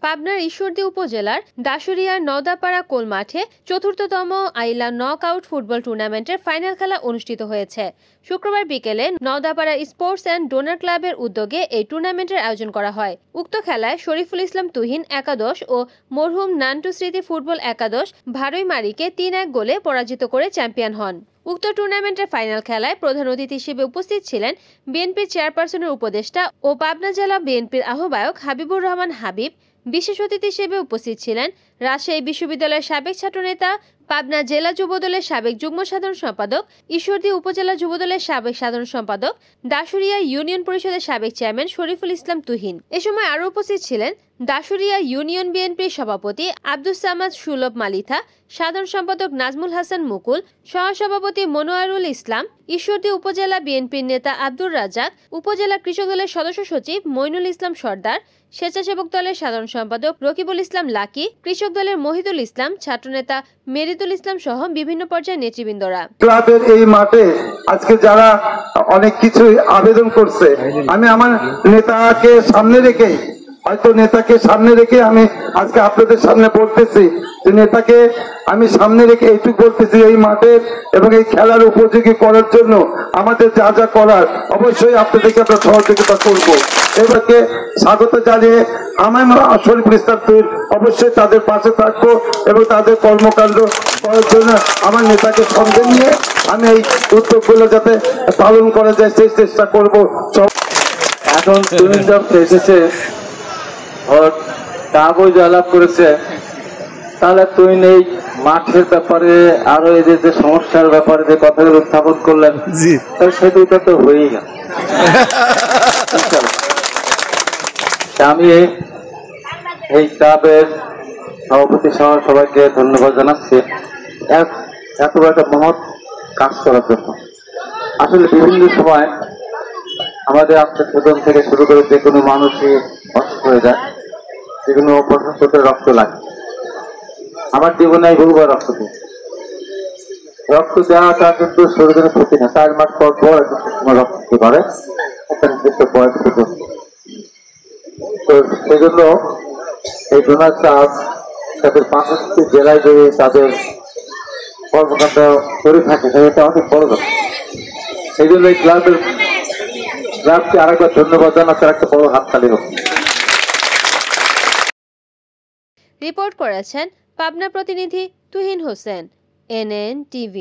পাবনার ঈশ্বরদী উপজেলার দাশুরিয়ার নওদাপাড়া কোল মাঠে চতুর্থতম আইলা নক আউট ফুটবল টুর্নামেন্টের ফাইনাল খেলা অনুষ্ঠিত হয়েছে। শুক্রবার বিকেলে নওদাপাড়া স্পোর্টস অ্যান্ড ডোনার ক্লাবের উদ্যোগে এই টুর্নামেন্টের আয়োজন করা হয়। উক্ত খেলায় শরীফুল ইসলাম তুহিন একাদশ ও মরহুম নান্টু স্মৃতি ফুটবল একাদশ ভারৈমারিকে ৩-১ গোলে পরাজিত করে চ্যাম্পিয়ন হন। উক্ত টুর্নামেন্টের ফাইনাল খেলায় প্রধান অতিথি হিসেবে উপস্থিত ছিলেন বিএনপির চেয়ারপারসনের উপদেষ্টা ও পাবনা জেলা বিএনপির আহ্বায়ক হাবিবুর রহমান হাবিব। বিশেষ অতিথি হিসেবে উপস্থিত ছিলেন রাজশাহী বিশ্ববিদ্যালয়ের সাবেক ছাত্রনেতা, পাবনা জেলা যুবদলের সাবেক যুগ্ম সাধারণ সম্পাদক, ঈশ্বরদী উপজেলা যুবদলের সাবেক সাধারণ সম্পাদক, দাশুরিয়া ইউনিয়ন পরিষদের সাবেক চেয়ারম্যান শরীফুল ইসলাম তুহিন। এ সময় আরও উপস্থিত ছিলেন দাশুরিয়া ইউনিয়ন বিএনপির সভাপতি আব্দুস সামাদ সুলভ মালিথা, সাধারণ সম্পাদক নাজমুল হাসান মুকুল, সহসভাপতি মনোয়ারুল ইসলাম, ঈশ্বরদী উপজেলা বিএনপির নেতা আব্দুর রাজ্জাক, উপজেলা কৃষক দলের সদস্য সচিব মইনুল ইসলাম সর্দার, স্বেচ্ছাসেবক দলের সাধারণ সম্পাদক রকিবুল ইসলাম লাকি, কৃষক দলের মহিদুল ইসলাম, ছাত্রনেতা মেরিদুল ইসলাম সহ বিভিন্ন পর্যায়ের নেতৃবৃন্দরা। ক্লাবের এই মাঠে আজকে যারা অনেক কিছু আবেদন করছে, আমি আমার নেতাকে সামনে রেখে আমি আজকে আপনাদের সামনে বলতেছি যে নেতাকে আমি সামনে রেখে এইটুকু বলতেছি, এই মাঠের এবং এই খেলার উপযোগী করার জন্য আমাদের যা যা করার অবশ্যই আপনাদেরকে আমরা সহযোগিতা করব। এবারকে স্বাগত জানিয়ে আমার শরীফুল ইসলাম তুহিন অবশ্যই তাদের পাশে থাকবো এবং তাদের কর্মকাণ্ড করার জন্য আমার নেতাকে সঙ্গে নিয়ে আমি এই উদ্যোগগুলো যাতে পালন করা যায় সেই চেষ্টা করব। এখন তুহিন যখন এসেছে ওর কাগজ আলাপ করেছে, তাহলে তুই এই মাঠের ব্যাপারে আরো এদের যে সমস্যার ব্যাপারে যে কথাগুলো উত্থাপন করলেন, তাহলে সেটা তো হয়েই গেল। আমি এই ক্লাবের সভাপতি সহ সবাইকে ধন্যবাদ জানাচ্ছি এত বড় একটা মহৎ কাজ করার জন্য। আসলে বিভিন্ন সময় আমাদের আত্মীয়স্বজন থেকে শুরু করে যে কোনো মানুষই অসুস্থ হয়ে যায়, যে কোনো অসুস্থতে রক্ত লাগে। আমার জীবনে বহুবার রক্ত দিই। রক্ত দেওয়াটা কিন্তু শরীরের ক্ষতি না, 4 মাস পর পর রক্ত দিতে পারে একটা নির্দিষ্ট বয়স পর্যন্ত। তো সেই জন্য এই ডোনার ক্লাব তাদের 65টি জেলায় যে তাদের কর্মকাণ্ড করে থাকে সেটা অনেক বড় কথা। সেই জন্য এই ক্লাবকে আরেকবার ধন্যবাদ জানাতে একটা বড় হাততালি হোক। রিপোর্ট করেছেন পাবনা প্রতিনিধি তুহিন হোসেন, NN TV।